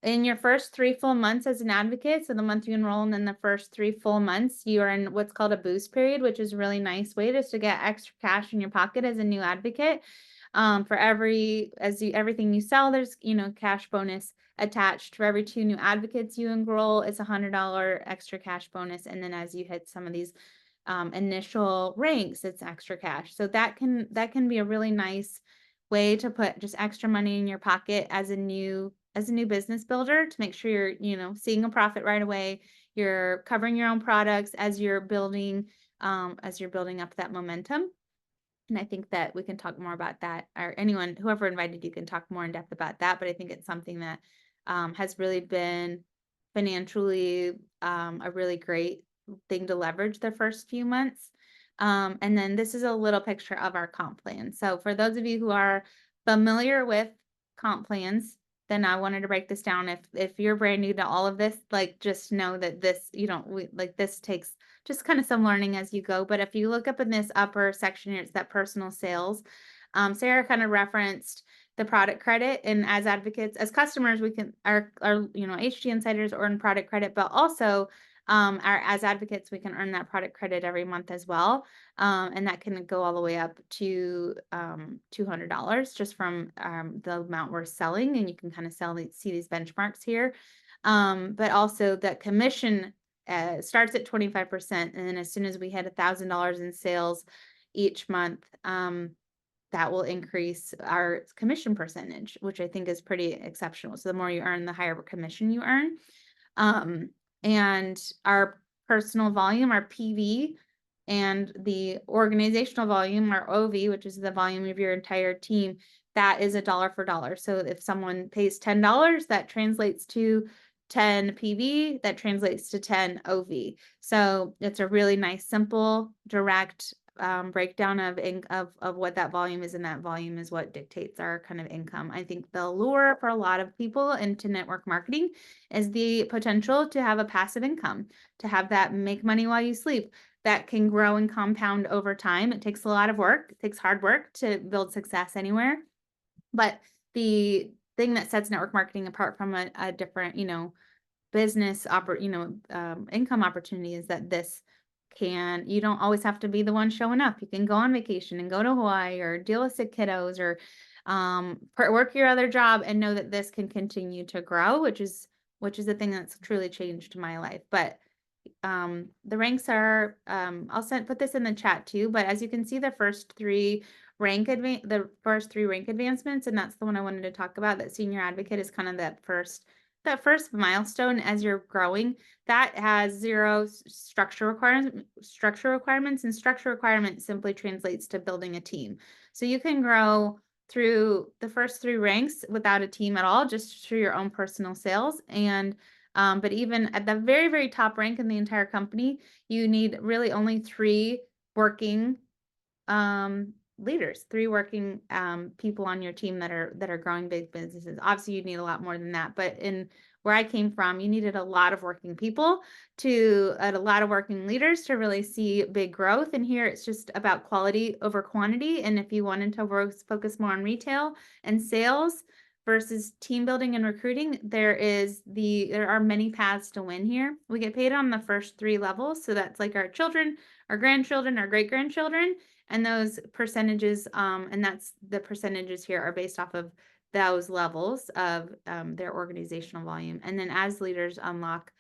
in your first 3 full months as an advocate, so the month you enroll and then the first 3 full months, you are in what's called a boost period, which is a really nice way just to get extra cash in your pocket as a new advocate. For everything you sell, there's, cash bonus attached. For every 2 new advocates you enroll, it's $100 extra cash bonus. And then as you hit some of these initial ranks, it's extra cash. So that can be a really nice way to put just extra money in your pocket as a new business builder, to make sure you're, seeing a profit right away. You're covering your own products as you're building up that momentum. And I think that we can talk more about that, or whoever invited you can talk more in depth about that. But I think it's something that has really been financially a really great thing to leverage the first few months. And then this is a little picture of our comp plan. So for those of you who are familiar with comp plans, then I wanted to break this down. If you're brand new to all of this, like, just know that this, this takes just kind of some learning as you go. But if you look up in this upper section here, it's that personal sales. Sara kind of referenced the product credit, and as advocates, as customers, we can our HG insiders earn product credit, but also as advocates, we can earn that product credit every month as well. And that can go all the way up to $200 just from the amount we're selling. And you can kind of see these benchmarks here. But also that commission starts at 25%. And then as soon as we hit $1,000 in sales each month, that will increase our commission percentage, which I think is pretty exceptional. So the more you earn, the higher commission you earn. And our personal volume, our PV, and the organizational volume, our OV, which is the volume of your entire team, that is $1 for $1. So if someone pays $10, that translates to 10 PV, that translates to 10 OV. So it's a really nice, simple, direct breakdown of what that volume is, and that volume is what dictates our kind of income. I think the lure for a lot of people into network marketing is the potential to have a passive income, to have that make money while you sleep, that can grow and compound over time. It takes a lot of work. It takes hard work to build success anywhere. But the thing that sets network marketing apart from a different, business income opportunity is that you don't always have to be the one showing up. You can go on vacation and go to Hawaii, or deal with sick kiddos, or work your other job, and know that this can continue to grow, which is the thing that's truly changed my life. But the ranks are, I'll put this in the chat too, but as you can see, the first three rank advancements, and that's the one I wanted to talk about, that senior advocate is kind of that first milestone as you're growing. That has 0 structure requirements, and structure requirements simply translates to building a team. So you can grow through the first 3 ranks without a team at all, just through your own personal sales. And but even at the very, very top rank in the entire company, you need really only 3 working leaders, 3 working people on your team that are growing big businesses. Obviously, you need a lot more than that, but in where I came from, you needed a lot of working people a lot of working leaders to really see big growth. And here it's just about quality over quantity. And if you wanted to focus more on retail and sales versus team building and recruiting, there are many paths to win here. We get paid on the first 3 levels. So that's like our children, our grandchildren, our great-grandchildren. And those percentages, and that's the percentages here are based off of those levels of their organizational volume. And then as leaders unlock,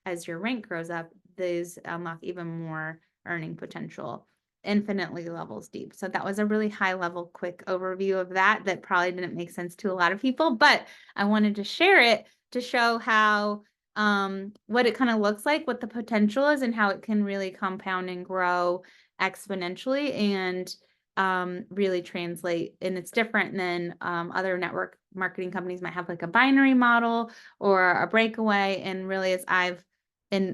as your rank grows up, these unlock even more earning potential, infinitely levels deep. So that was a really high level, quick overview of that probably didn't make sense to a lot of people, but I wanted to share it to show how what it kind of looks like, what the potential is, and how it can really compound and grow exponentially and really translate. And it's different than other network marketing companies might have, like a binary model or a breakaway. And really, as I've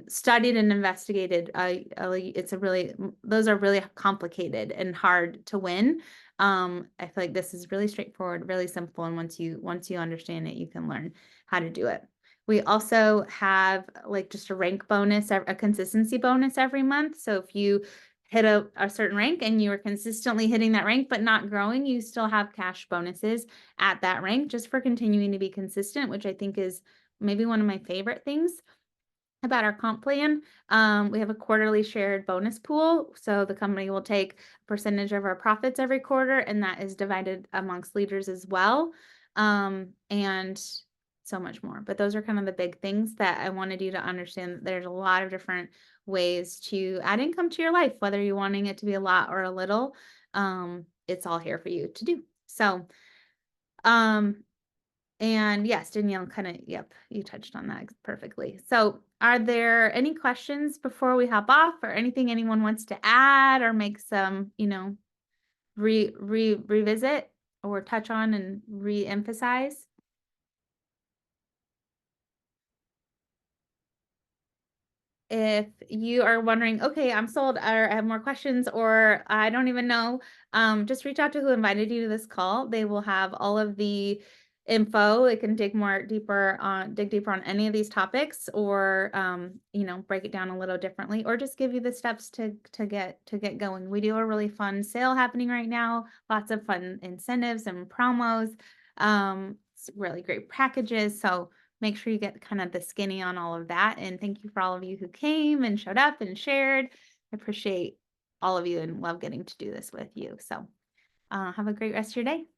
studied and investigated, those are really complicated and hard to win. I feel like this is really straightforward, really simple, and once you understand it, you can learn how to do it. We also have like just a rank bonus, a consistency bonus every month. So if you hit a certain rank and you are consistently hitting that rank but not growing, you still have cash bonuses at that rank just for continuing to be consistent, which I think is maybe one of my favorite things about our comp plan. We have a quarterly shared bonus pool. So the company will take a percentage of our profits every quarter, and that is divided amongst leaders as well. And so much more. But those are kind of the big things that I wanted you to understand, that there's a lot of different ways to add income to your life, whether you're wanting it to be a lot or a little. It's all here for you to do. So, and yes, Danielle kind of, yep, you touched on that perfectly. So are there any questions before we hop off, or anything anyone wants to add or make some, revisit or touch on and re-emphasize? If you are wondering, okay, I'm sold, or I have more questions, or I don't even know, just reach out to who invited you to this call. They will have all of the info. They can dig deeper on any of these topics, or break it down a little differently, or just give you the steps to get going. We do a really fun sale happening right now, lots of fun incentives and promos, really great packages. So make sure you get kind of the skinny on all of that. And thank you for all of you who came and showed up and shared. I appreciate all of you and love getting to do this with you. So have a great rest of your day.